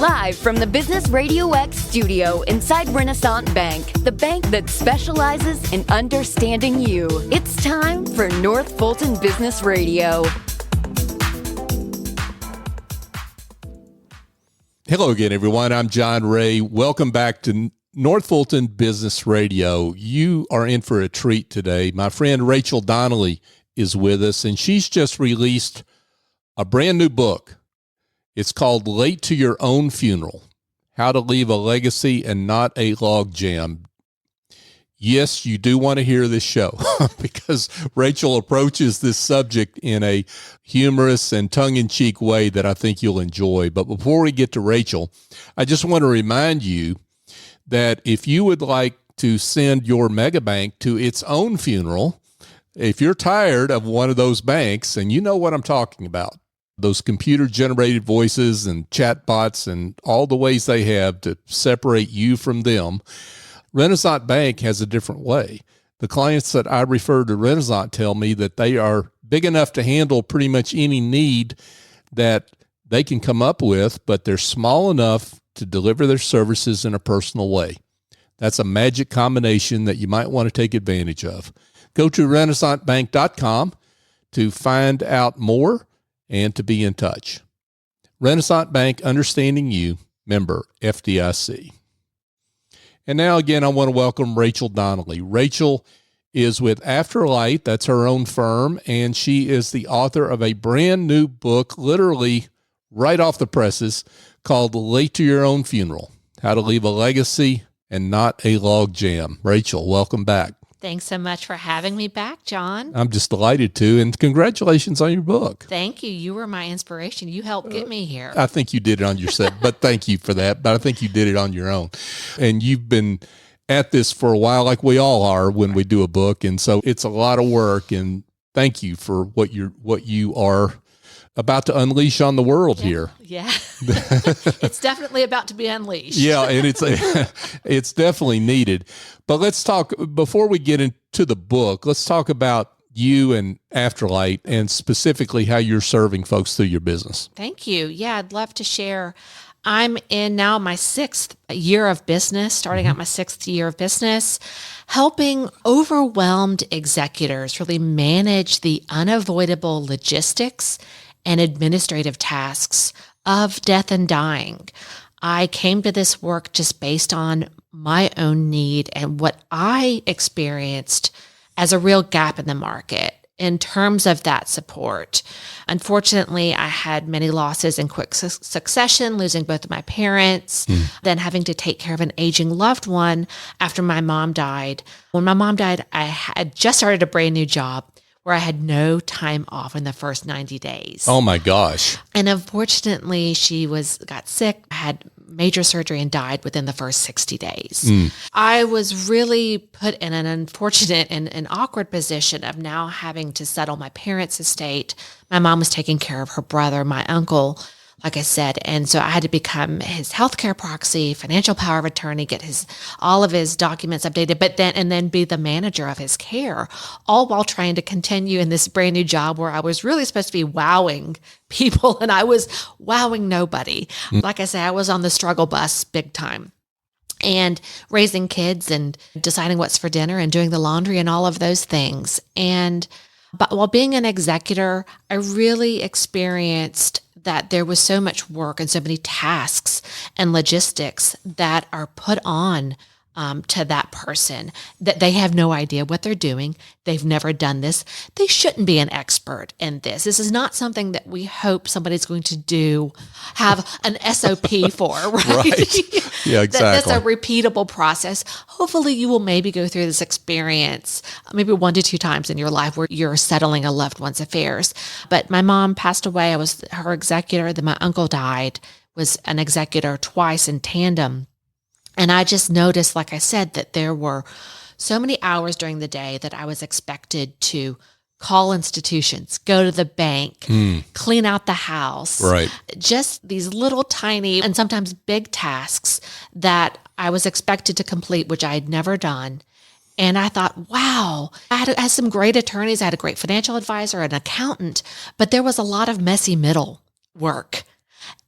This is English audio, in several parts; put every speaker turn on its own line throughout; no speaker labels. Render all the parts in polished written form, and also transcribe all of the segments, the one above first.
Live from the Business RadioX studio inside Renaissance Bank, the bank that specializes in understanding you. It's time for North Fulton Business Radio.
Hello again, everyone. I'm John Ray. Welcome back to North Fulton Business Radio. You are in for a treat today. My friend Rachel Donnelly is with us, and she's just released a brand new book. It's called Late to Your Own Funeral, How to Leave a Legacy and Not a Logjam. Yes, you do want to hear this show because Rachel approaches this subject in a humorous and tongue-in-cheek way that I think you'll enjoy. But before we get to Rachel, I just want to remind you that if you would like to send your mega bank to its own funeral, if you're tired of one of those banks, and you know what I'm talking about, those computer-generated voices and chatbots and all the ways they have to separate you from them, Renaissance Bank has a different way. The clients that I refer to Renaissance tell me that they are big enough to handle pretty much any need that they can come up with, but they're small enough to deliver their services in a personal way. That's a magic combination that you might want to take advantage of. Go to renaissancebank.com to find out more and to be in touch. Renaissance Bank, understanding you, member FDIC. And now again, I want to welcome Rachel Donnelly. Rachel is with AfterLight, that's her own firm, and she is the author of a brand new book, literally right off the presses, called Late to Your Own Funeral, How to Leave a Legacy and Not a Logjam. Rachel, welcome back.
Thanks so much for having me back, John.
I'm just delighted to, and congratulations on your book.
Thank you. You were my inspiration. You helped get me here.
I think you did it on yourself, but thank you for that. But I think you did it on your own. And you've been at this for a while, like we all are when we do a book. And so it's a lot of work, and thank you for what you are about to unleash on the world here.
Yeah. It's definitely about to be unleashed.
Yeah, and it's definitely needed. But let's talk, before we get into the book, let's talk about you and AfterLight and specifically how you're serving folks through your business.
Thank you. Yeah, I'd love to share. I'm in now my 6th year of business, starting out my 6th year of business, helping overwhelmed executors really manage the unavoidable logistics and administrative tasks of death and dying. I came to this work just based on my own need and what I experienced as a real gap in the market in terms of that support. Unfortunately, I had many losses in quick succession, losing both of my parents, then having to take care of an aging loved one after my mom died. When my mom died, I had just started a brand new job where I had no time off in the first 90 days.
Oh my gosh.
And unfortunately, she got sick, had major surgery, and died within the first 60 days. I was really put in an unfortunate and an awkward position of now having to settle my parents' estate. My mom was taking care of her brother, my uncle, like I said, and so I had to become his healthcare proxy, financial power of attorney, get all of his documents updated, but then be the manager of his care, all while trying to continue in this brand new job where I was really supposed to be wowing people, and I was wowing nobody. Like I say, I was on the struggle bus big time, and raising kids and deciding what's for dinner and doing the laundry and all of those things. But while being an executor, I really experienced that there was so much work and so many tasks and logistics that are put on to that person that they have no idea what they're doing. They've never done this. They shouldn't be an expert in this. This is not something that we hope somebody's going to have an SOP for, right?
Yeah, exactly.
That's a repeatable process. Hopefully you will maybe go through this experience maybe 1 to 2 times in your life where you're settling a loved one's affairs. But my mom passed away. I was her executor. Then my uncle died, was an executor twice in tandem. And I just noticed, like I said, that there were so many hours during the day that I was expected to call institutions, go to the bank, clean out the house. Right. Just these little tiny and sometimes big tasks that I was expected to complete, which I had never done. And I thought, wow, I had some great attorneys. I had a great financial advisor, an accountant, but there was a lot of messy middle work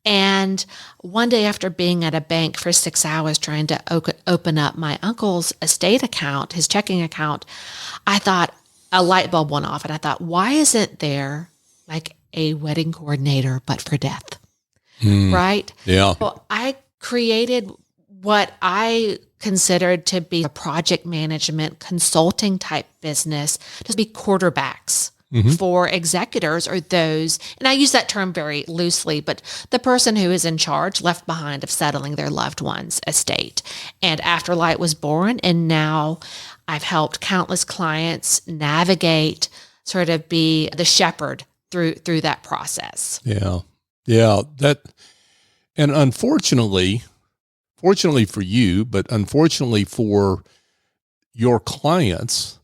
And one day after being at a bank for 6 hours trying to open up my uncle's estate account, his checking account, I thought a light bulb went off. And I thought, why isn't there like a wedding coordinator, but for death? Right?
Yeah.
So I created what I considered to be a project management consulting type business to be quarterbacks for executors, or those, and I use that term very loosely, but the person who is in charge, left behind, of settling their loved one's estate. And AfterLight was born, and now I've helped countless clients navigate, sort of be the shepherd through that process.
Yeah. Yeah. And fortunately for you, but unfortunately for your clients,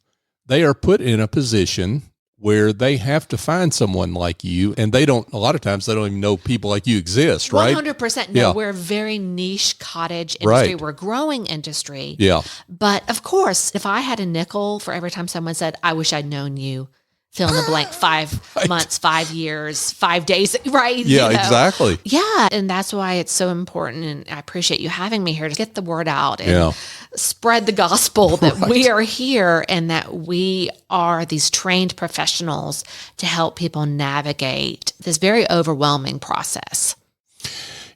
they are put in a position where they have to find someone like you, and a lot of times they don't even know people like you exist, right?
100%. No,
Yeah.
we're a very niche cottage industry.
Right.
We're a growing industry.
Yeah.
But of course, if I had a nickel for every time someone said, I wish I'd known you, fill in the blank, 5 months, 5 years, 5 days, right?
Yeah, exactly.
Yeah. And that's why it's so important. And I appreciate you having me here to get the word out and spread the gospel that we are here and that we are these trained professionals to help people navigate this very overwhelming process.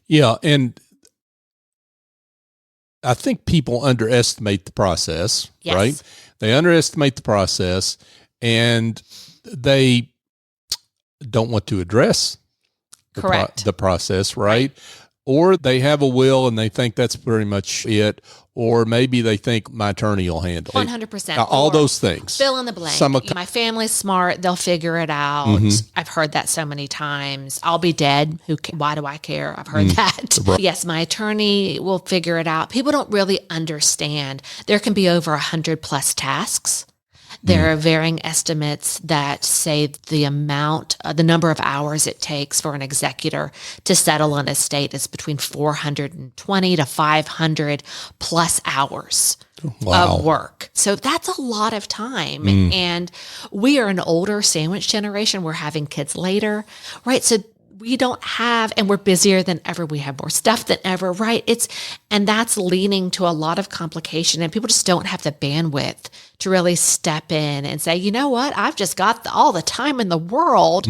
Yeah. And I think people underestimate the process, right? They underestimate the process, and they don't want to address the process, right? Or they have a will and they think that's pretty much it. Or maybe they think my attorney will handle it.
100%.
All those things.
Fill in the blank. My family's smart. They'll figure it out. I've heard that so many times. I'll be dead. Why do I care? I've heard that.
Right.
Yes, my attorney will figure it out. People don't really understand. There can be over 100 plus tasks. There are varying estimates that say the number of hours it takes for an executor to settle an estate is between 420 to 500 plus hours of work. So that's a lot of time. And we are an older sandwich generation. We're having kids later, right? So we don't have, and we're busier than ever. We have more stuff than ever, right? And that's leading to a lot of complication, and people just don't have the bandwidth to really step in and say, you know what? I've just got all the time in the world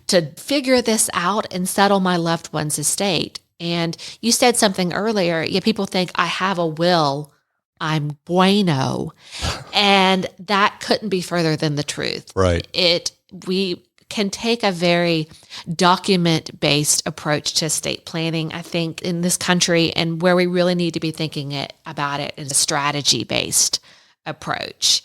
to figure this out and settle my loved one's estate. And you said something earlier. Yeah, people think I have a will, I'm bueno. And that couldn't be further than the truth.
Right.
We can take a very document-based approach to estate planning, I think, in this country, and where we really need to be thinking about it in a strategy-based approach.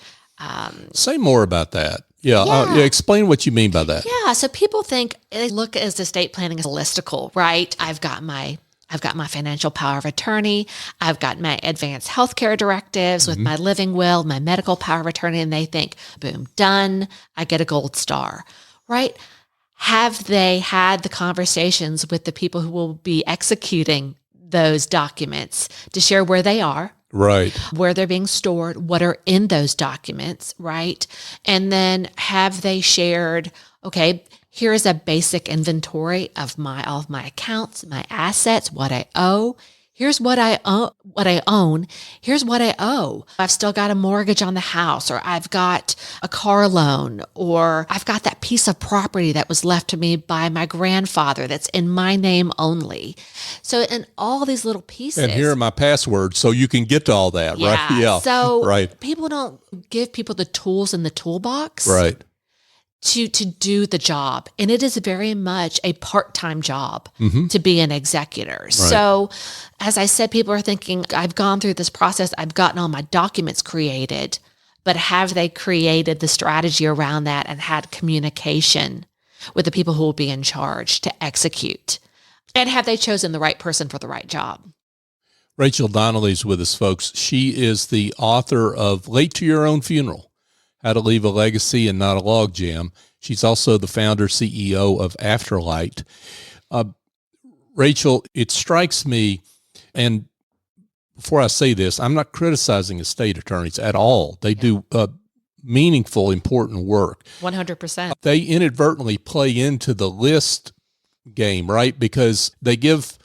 Say more about that. Yeah. Explain what you mean by that.
Yeah. So people look at estate planning as holistical, right? I've got my financial power of attorney. I've got my advanced healthcare directives with my living will, my medical power of attorney, and they think, boom, done. I get a gold star, right? Have they had the conversations with the people who will be executing those documents to share where they are?
Right.
Where they're being stored, what are in those documents, right? And then have they shared, okay, here's a basic inventory of all of my accounts, my assets, what I owe. Here's what I own. Here's what I owe. I've still got a mortgage on the house, or I've got a car loan, or I've got that piece of property that was left to me by my grandfather that's in my name only. So in all these little pieces.
And here are my passwords, so you can get to all that, right? Yeah.
So people don't give people the tools in the toolbox.
Right.
To do the job. And it is very much a part-time job to be an executor. Right. So as I said, people are thinking, I've gone through this process, I've gotten all my documents created, but have they created the strategy around that and had communication with the people who will be in charge to execute? And have they chosen the right person for the right job?
Rachel Donnelly is with us, folks. She is the author of Late to Your Own Funeral: How to Leave a Legacy and Not a Logjam. She's also the founder, CEO of AfterLight. Rachel, it strikes me, and before I say this, I'm not criticizing estate attorneys at all. They do meaningful, important work.
100%.
They inadvertently play into the list game, right? Because they give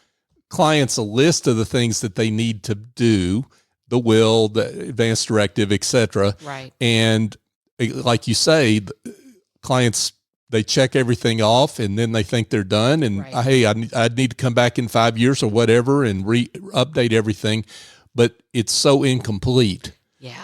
clients a list of the things that they need to do, the will, the advance directive, etc.
Right.
And like you say, clients, they check everything off and then they think they're done. And hey, I need to come back in 5 years or whatever and update everything. But it's so incomplete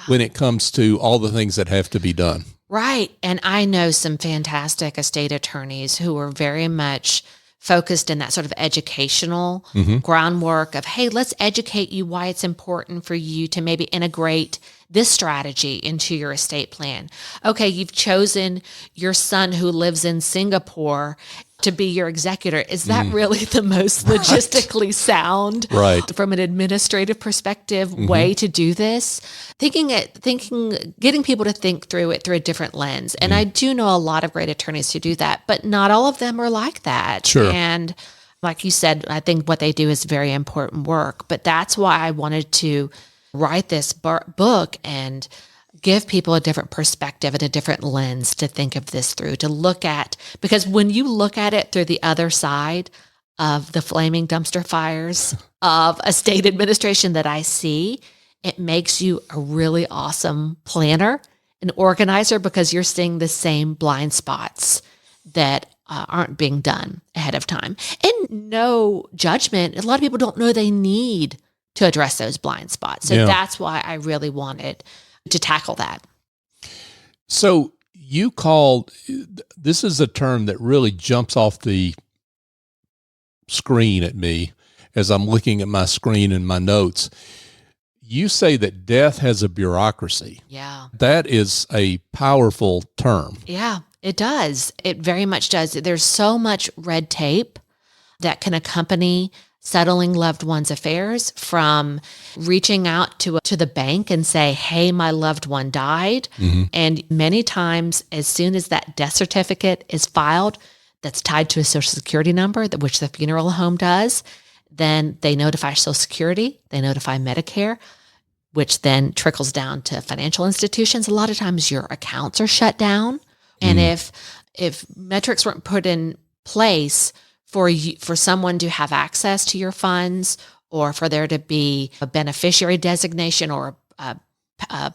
when it comes to all the things that have to be done.
Right. And I know some fantastic estate attorneys who are very much focused in that sort of educational groundwork of, hey, let's educate you why it's important for you to maybe integrate this strategy into your estate plan. Okay, you've chosen your son who lives in Singapore to be your executor. Is that really the most logistically sound from an administrative perspective way to do this? Getting people to think through it through a different lens. And I do know a lot of great attorneys who do that, but not all of them are like that.
Sure.
And like you said, I think what they do is very important work, but that's why I wanted to write this book and give people a different perspective and a different lens to think of this through, to look at, because when you look at it through the other side of the flaming dumpster fires of estate administration that I see, it makes you a really awesome planner, an organizer, because you're seeing the same blind spots that aren't being done ahead of time. And no judgment. A lot of people don't know they need to address those blind spots. So that's why I really wanted to tackle that.
So this is a term that really jumps off the screen at me as I'm looking at my screen and my notes. You say that death has a bureaucracy.
Yeah.
That is a powerful term.
Yeah, it does. It very much does. There's so much red tape that can accompany settling loved ones' affairs, from reaching out to the bank and say, hey, my loved one died. And many times, as soon as that death certificate is filed, that's tied to a Social Security number, which the funeral home does, then they notify Social Security, they notify Medicare, which then trickles down to financial institutions. A lot of times your accounts are shut down. And if metrics weren't put in place for someone to have access to your funds, or for there to be a beneficiary designation or a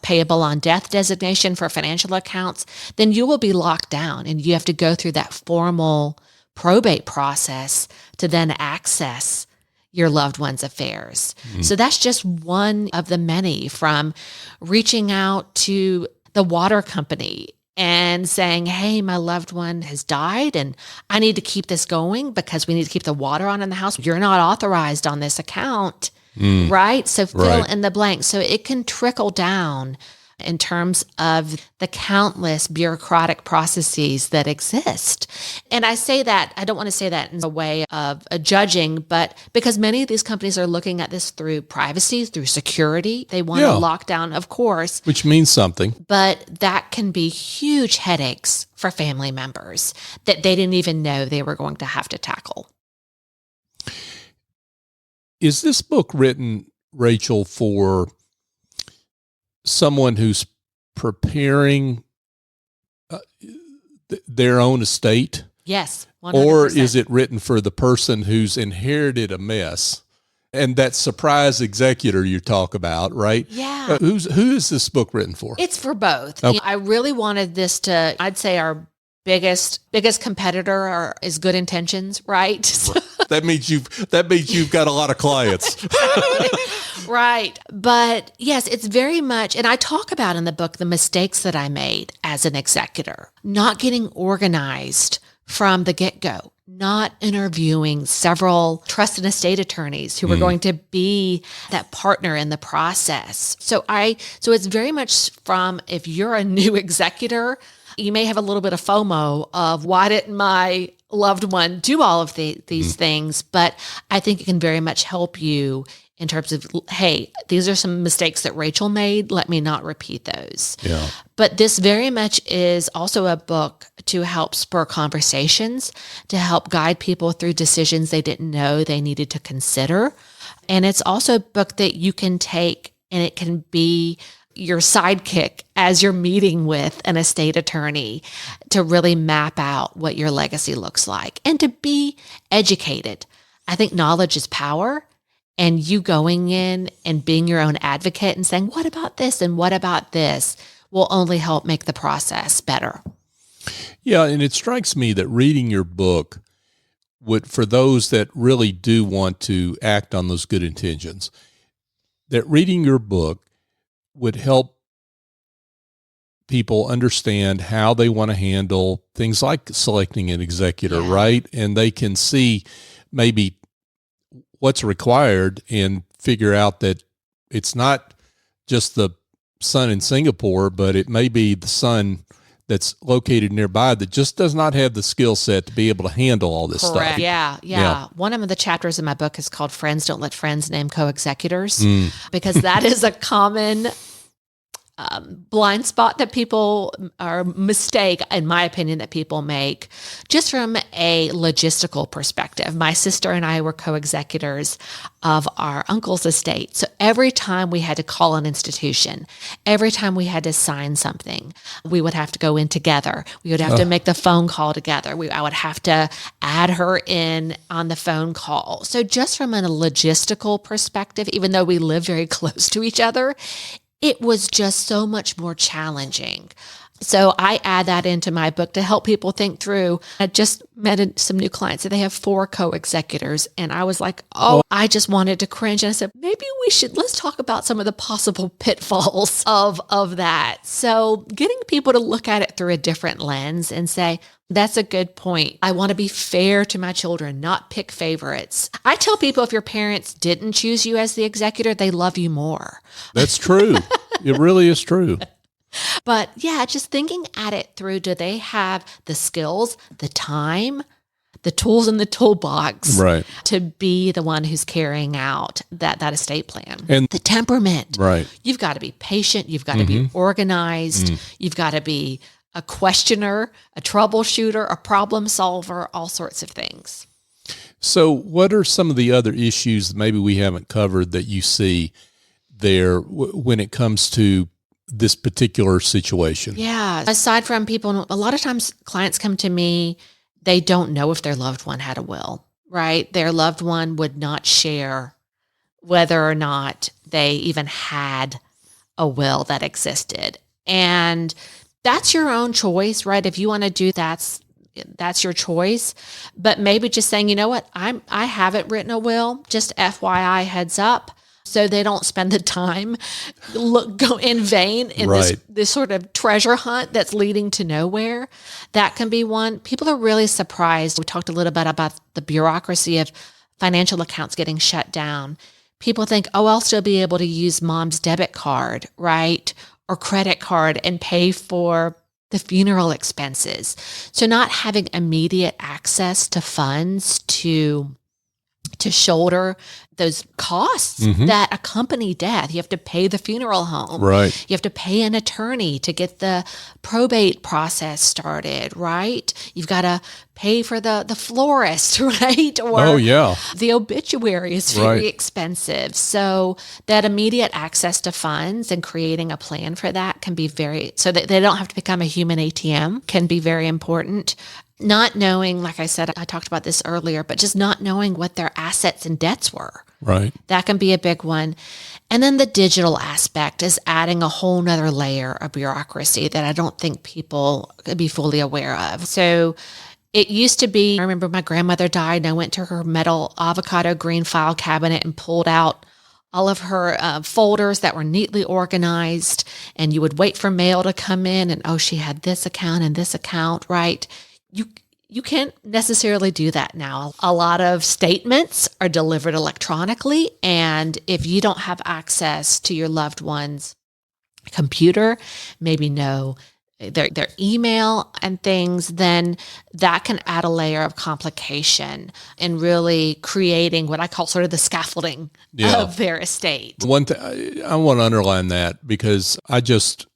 payable on death designation for financial accounts, then you will be locked down and you have to go through that formal probate process to then access your loved one's affairs. So that's just one of the many, from reaching out to the water company and saying, hey, my loved one has died and I need to keep this going because we need to keep the water on in the house. You're not authorized on this account, right? So fill in the blank. So it can trickle down in terms of the countless bureaucratic processes that exist. And I say that, I don't want to say that in a way of judging, but because many of these companies are looking at this through privacy, through security. They want to lock down, of course.
Which means something.
But that can be huge headaches for family members that they didn't even know they were going to have to tackle.
Is this book written, Rachel, for someone who's preparing their own estate?
Yes, 100%.
Or is it written for the person who's inherited a mess and that surprise executor you talk about, right?
Yeah.
Who is this book written for?
It's for both.
Okay.
I really wanted this to, I'd say our biggest competitor is good intentions, right?
That means you've got a lot of clients.
Right. But yes, it's very much, and I talk about in the book the mistakes that I made as an executor, not getting organized from the get-go, not interviewing several trust and estate attorneys who were going to be that partner in the process. So it's very much from, if you're a new executor, you may have a little bit of FOMO of, why didn't my loved one do all of these things? But I think it can very much help you in terms of, hey, these are some mistakes that Rachel made. Let me not repeat those.
Yeah.
But this very much is also a book to help spur conversations, to help guide people through decisions they didn't know they needed to consider. And it's also a book that you can take and it can be your sidekick as you're meeting with an estate attorney to really map out what your legacy looks like and to be educated. I think knowledge is power, and you going in and being your own advocate and saying, what about this and what about this will only help make the process better.
Yeah, and it strikes me that reading your book would, for those that really do want to act on those good intentions, that reading your book would help people understand how they want to handle things like selecting an executor, right? And they can see maybe what's required and figure out that it's not just the son in Singapore, but it may be the son that's located nearby that just does not have the skill set to be able to handle all this stuff.
Yeah. One of the chapters in my book is called Friends Don't Let Friends Name Co-Executors, because that is a common blind spot that people or mistake, in my opinion, that people make just from a logistical perspective. My sister and I were co-executors of our uncle's estate. So every time we had to call an institution, every time we had to sign something, we would have to go in together. We would have to make the phone call together. I would have to add her in on the phone call. So just from a logistical perspective, even though we live very close to each other, it was just so much more challenging. So I add that into my book to help people think through. I just met some new clients and they have 4 co-executors. And I was like, I just wanted to cringe. And I said, maybe let's talk about some of the possible pitfalls of that. So getting people to look at it through a different lens and say, that's a good point. I want to be fair to my children, not pick favorites. I tell people if your parents didn't choose you as the executor, they love you more.
That's true. It really is true.
But yeah, just thinking at it through, do they have the skills, the time, the tools in the toolbox to be the one who's carrying out that estate plan? And the temperament.
Right.
You've got to be patient. You've got to be organized. You've got to be a questioner, a troubleshooter, a problem solver, all sorts of things.
So what are some of the other issues that maybe we haven't covered that you see there when it comes to this particular situation?
Yeah. Aside from people, a lot of times clients come to me, they don't know if their loved one had a will, right? Their loved one would not share whether or not they even had a will that existed. And that's your own choice, right? If you want to do that's your choice. But maybe just saying, you know what, I haven't written a will, just FYI, heads up. So they don't spend the time go in vain in this sort of treasure hunt that's leading to nowhere. That can be one. People are really surprised. We talked a little bit about the bureaucracy of financial accounts getting shut down. People think, I'll still be able to use mom's debit card, right? Or credit card and pay for the funeral expenses. So not having immediate access to funds to shoulder those costs that accompany death. You have to pay the funeral home. Right. You have to pay an attorney to get the probate process started, right? You've got to pay for the florist, right? Or the obituary is very expensive. So that immediate access to funds and creating a plan for that can be so that they don't have to become a human ATM can be very important. Not knowing, like I said, I talked about this earlier, but just not knowing what their assets and debts were. Right. That can be a big one. And then the digital aspect is adding a whole nother layer of bureaucracy that I don't think people could be fully aware of. So it used to be, I remember my grandmother died and I went to her metal avocado green file cabinet and pulled out all of her folders that were neatly organized, and you would wait for mail to come in and, she had this account and this account, right? You can't necessarily do that now. A lot of statements are delivered electronically, and if you don't have access to your loved one's computer, maybe their email and things, then that can add a layer of complication in really creating what I call sort of the scaffolding of their estate.
One thing I want to underline that, because I just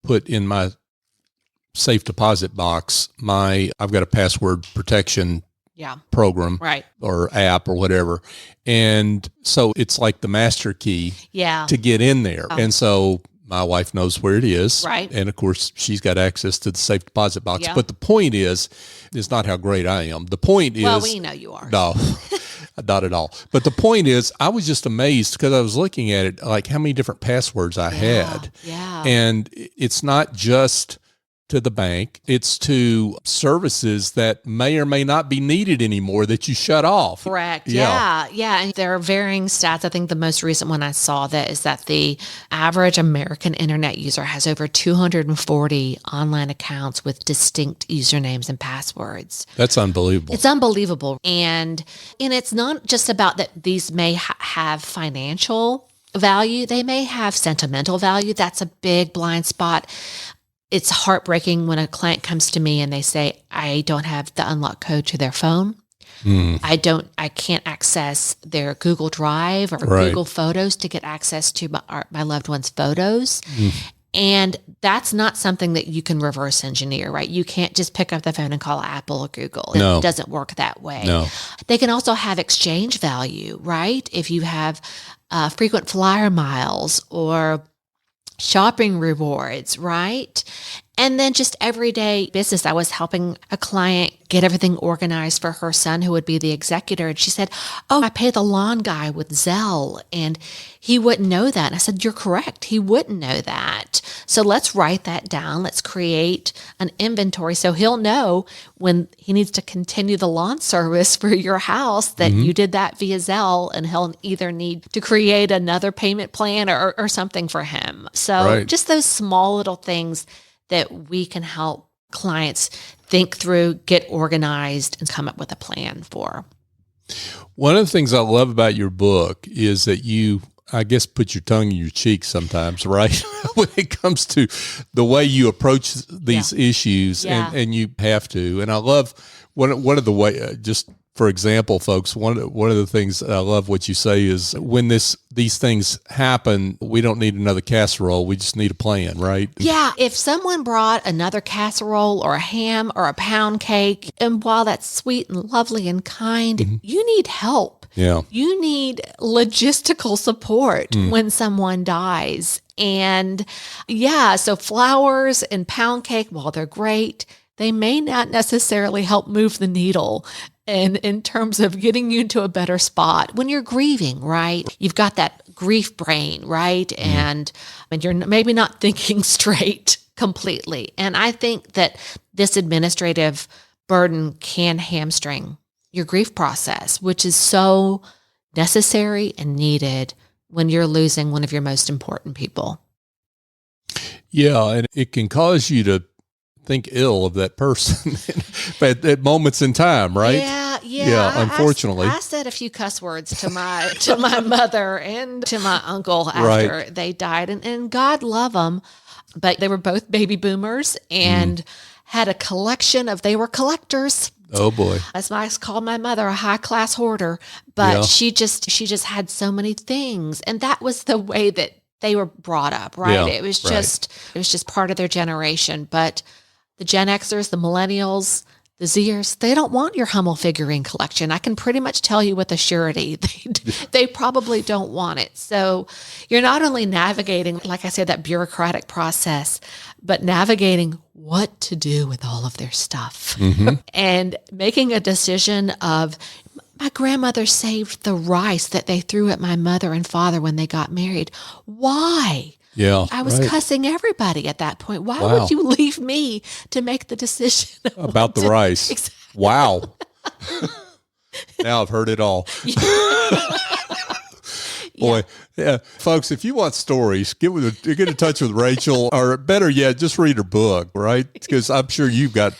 put in my safe deposit box, I've got a password protection program or app or whatever. And so it's like the master key to get in there. And so my wife knows where it is.
Right.
And of course, she's got access to the safe deposit box.
Yeah.
But the point is not how great I am. The point is...
Well, we know you are.
No, not at all. But the point is, I was just amazed because I was looking at it, like how many different passwords I had.
Yeah.
And it's not just to the bank, it's to services that may or may not be needed anymore that you shut off.
Correct. Yeah. And there are varying stats. I think the most recent one I saw that is that the average American internet user has over 240 online accounts with distinct usernames and passwords.
That's unbelievable.
It's unbelievable. And it's not just about that these may have financial value. They may have sentimental value. That's a big blind spot. It's heartbreaking when a client comes to me and they say, I don't have the unlock code to their phone. I can't access their Google Drive or Google Photos to get access to my loved one's photos. And that's not something that you can reverse engineer, right? You can't just pick up the phone and call Apple or Google.
No.
It doesn't work that way.
No.
They can also have exchange value, right? If you have frequent flyer miles or shopping rewards, right? And then just everyday business. I was helping a client get everything organized for her son who would be the executor. And she said, oh, I pay the lawn guy with Zelle and he wouldn't know that. And I said, you're correct. He wouldn't know that. So let's write that down. Let's create an inventory so he'll know when he needs to continue the lawn service for your house that you did that via Zelle, and he'll either need to create another payment plan or something for him. So just those small little things that we can help clients think through, get organized, and come up with a plan for.
One of the things I love about your book is that you, I guess, put your tongue in your cheek sometimes, right? When it comes to the way you approach these issues, and you have to. And I love one of the way, just for example, folks, one of the things I love what you say is when these things happen, we don't need another casserole. We just need a plan, right?
Yeah. If someone brought another casserole or a ham or a pound cake, and while that's sweet and lovely and kind, you need help.
Yeah.
You need logistical support when someone dies. And so flowers and pound cake, while they're great, they may not necessarily help move the needle. And in terms of getting you into a better spot when you're grieving, right? You've got that grief brain, right? And you're maybe not thinking straight completely. And I think that this administrative burden can hamstring your grief process, which is so necessary and needed when you're losing one of your most important people.
Yeah, and it can cause you to think ill of that person at moments in time, right? Yeah. Unfortunately,
I said a few cuss words to my mother and to my uncle after they died, and God love them, but they were both baby boomers and had a collection of. They were collectors.
Oh boy!
As I called my mother, a high class hoarder, but she just had so many things, and that was the way that they were brought up, right?
Yeah,
it was just part of their generation, but. The Gen Xers, the millennials, the Zers, they don't want your Hummel figurine collection. I can pretty much tell you with a surety. They probably don't want it. So you're not only navigating, like I said, that bureaucratic process, but navigating what to do with all of their stuff and making a decision of, my grandmother saved the rice that they threw at my mother and father when they got married. Why?
Yeah,
I was cussing everybody at that point. Why would you leave me to make the decision
about the rice?
Exactly.
Wow. Now I've heard it all. Boy, yeah. Folks, if you want stories, get in touch with Rachel, or better yet, just read her book, right? Because I'm sure you've got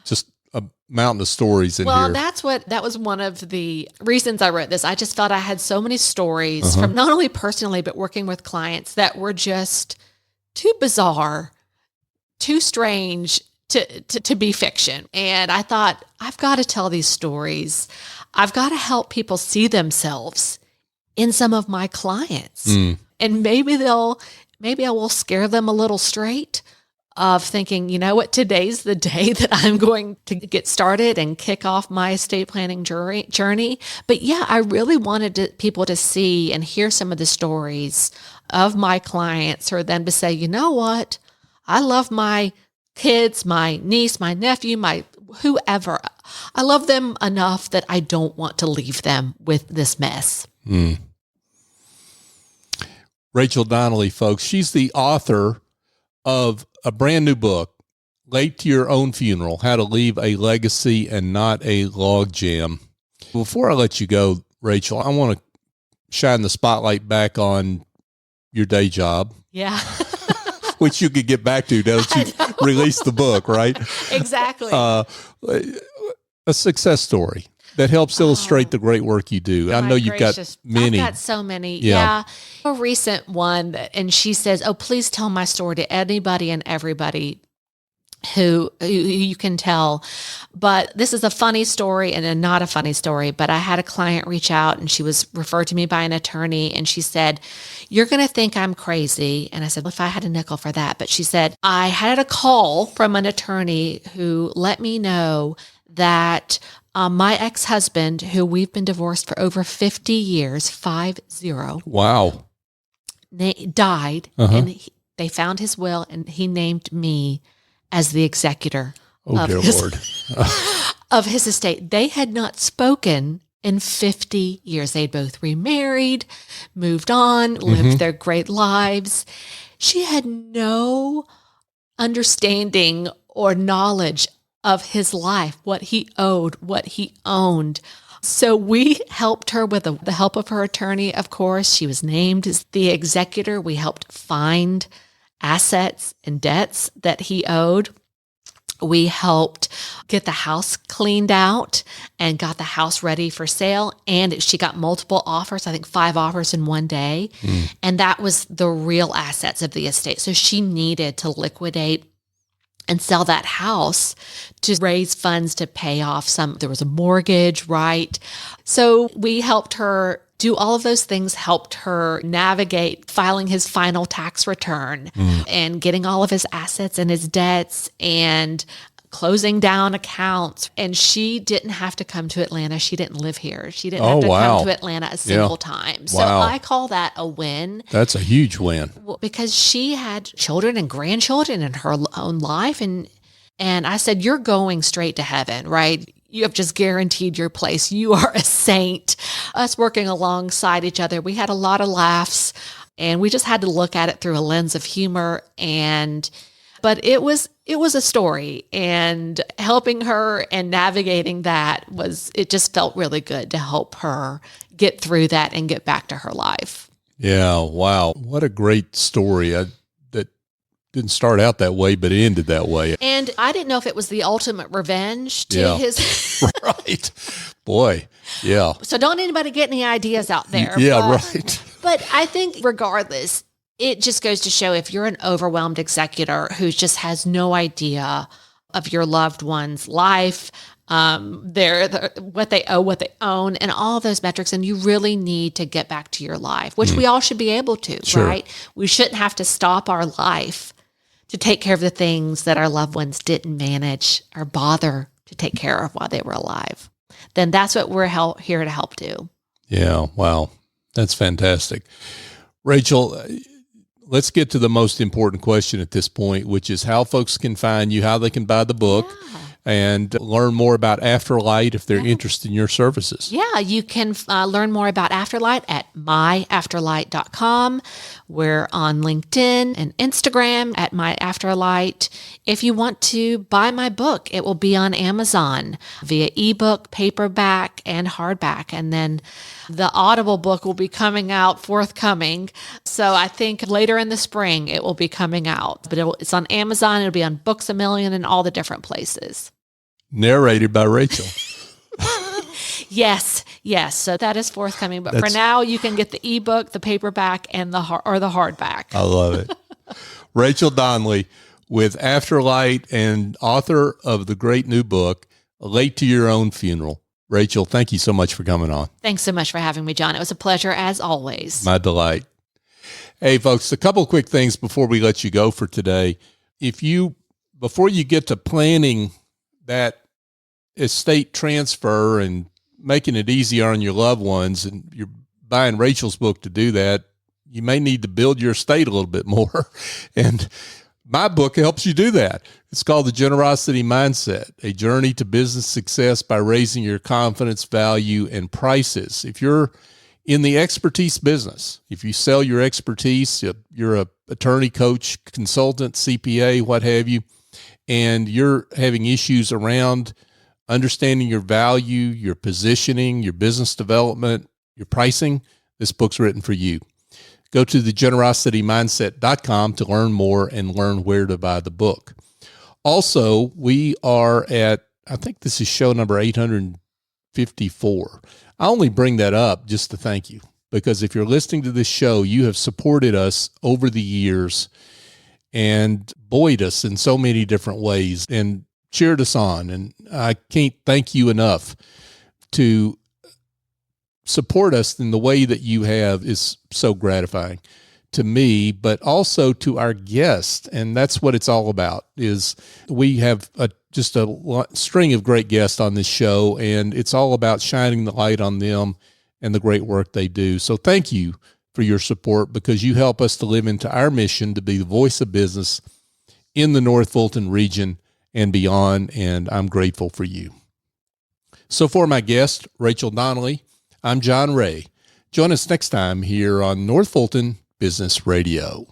just a mountain of stories in here.
Well, that was one of the reasons I wrote this. I just felt I had so many stories from not only personally, but working with clients that were just too bizarre, too strange to be fiction. And I thought, I've got to tell these stories. I've got to help people see themselves in some of my clients. And maybe I will scare them a little straight, of thinking, you know what, today's the day that I'm going to get started and kick off my estate planning journey. But yeah, I really wanted people to see and hear some of the stories of my clients, or them to say, you know what, I love my kids, my niece, my nephew, my whoever. I love them enough that I don't want to leave them with this mess.
Rachel Donnelly, folks, she's the author of a brand new book, Late to Your Own Funeral, How to Leave a Legacy and Not a Logjam. Before I let you go, Rachel, I want to shine the spotlight back on your day job.
Yeah.
Which you could get back to now that you released the book, right?
Exactly.
A success story that helps illustrate the great work you do. I know you've got many.
I've got so many. Yeah. A recent one, and she says, oh, please tell my story to anybody and everybody who you can tell. But this is a funny story and not a funny story. But I had a client reach out, and she was referred to me by an attorney, and she said, you're going to think I'm crazy. And I said, well, if I had a nickel for that. But she said, I had a call from an attorney who let me know that my ex-husband, who we've been divorced for over 50 years, 50.
Wow.
Died, and they found his will, and he named me as the executor of his estate. They had not spoken in 50 years. They'd both remarried, moved on, lived their great lives. She had no understanding or knowledge of his life, what he owed, what he owned. So we helped her with the help of her attorney, of course. She was named as the executor. We helped find assets and debts that he owed. We helped get the house cleaned out and got the house ready for sale. And she got multiple offers, I think 5 offers in one day. And that was the real assets of the estate. So she needed to liquidate and sell that house to raise funds to pay off there was a mortgage, right? So we helped her do all of those things, helped her navigate filing his final tax return and getting all of his assets and his debts and closing down accounts. And she didn't have to come to Atlanta. She didn't live here. She didn't have to come to Atlanta a single time. So I call that a win.
That's a huge win.
Because she had children and grandchildren in her own life. And I said, you're going straight to heaven, right? You have just guaranteed your place. You are a saint. Us working alongside each other, we had a lot of laughs, and we just had to look at it through a lens of humor. But it was a story, and helping her and navigating that it just felt really good to help her get through that and get back to her life.
Yeah. Wow. What a great story. That didn't start out that way, but it ended that way.
And I didn't know if it was the ultimate revenge to his.
Right. Boy. Yeah.
So don't anybody get any ideas out there.
Yeah. Right.
But I think regardless, it just goes to show, if you're an overwhelmed executor who just has no idea of your loved one's life, what they owe, what they own, and all of those metrics, and you really need to get back to your life, which we all should be able to, right? We shouldn't have to stop our life to take care of the things that our loved ones didn't manage or bother to take care of while they were alive. Then that's what we're here to help do. Yeah.
Wow. That's fantastic. Rachel, let's get to the most important question at this point, which is how folks can find you, how they can buy the book, and learn more about AfterLight if they're interested in your services.
Yeah, you can learn more about AfterLight at myafterlight.com. We're on LinkedIn and Instagram at myafterlight. If you want to buy my book, it will be on Amazon via ebook, paperback, and hardback. And then the Audible book will be coming out forthcoming. So I think later in the spring it will be coming out. But it's on Amazon. It'll be on Books A Million and all the different places.
Narrated by Rachel.
Yes. So that is forthcoming. But for now, you can get the ebook, the paperback, and the hardback.
I love it. Rachel Donnelly with AfterLight and author of the great new book, Late to Your Own Funeral. Rachel, thank you so much for coming on.
Thanks so much for having me, John. It was a pleasure as always.
My delight. Hey, folks, a couple quick things before we let you go for today. before you get to planning that estate transfer and making it easier on your loved ones, and you're buying Rachel's book to do that, you may need to build your estate a little bit more. And my book helps you do that. It's called The Generosity Mindset, A Journey to Business Success by Raising Your Confidence, Value, and Prices. If you're in the expertise business, if you sell your expertise, you're a attorney, coach, consultant, CPA, what have you, and you're having issues around understanding your value, your positioning, your business development, your pricing, this book's written for you. Go to thegenerositymindset.com to learn more and learn where to buy the book. Also, we are at, I think this is show number 854. I only bring that up just to thank you, because if you're listening to this show, you have supported us over the years and buoyed us in so many different ways and cheered us on. And I can't thank you enough. To support us in the way that you have is so gratifying to me, but also to our guests. And that's what it's all about, is we have just a string of great guests on this show, and it's all about shining the light on them and the great work they do. So thank you for your support, because you help us to live into our mission to be the voice of business in the North Fulton region and beyond, and I'm grateful for you. So for my guest, Rachel Donnelly, I'm John Ray. Join us next time here on North Fulton Business Radio.